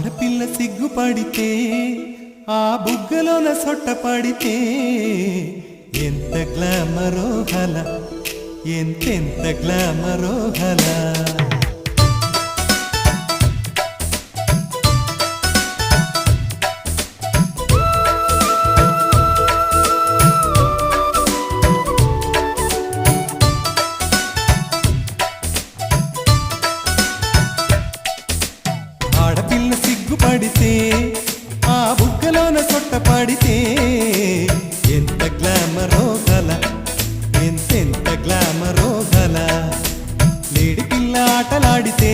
ఆడపిల్ల సిగ్గుపడితే ఆ బుగ్గలోన సొట్టపడితే ఎంత గ్లామరో హల, ఎంతెంత గ్లామరో హల. ఆడపిల్ల సిగ్గుపడితే ఆ బుగ్గలోన సొట్టపడితే ఎంత గ్లామరో గల, ఎంతెంత గ్లామరో గల. లేడి పిల్ల ఆటలాడితే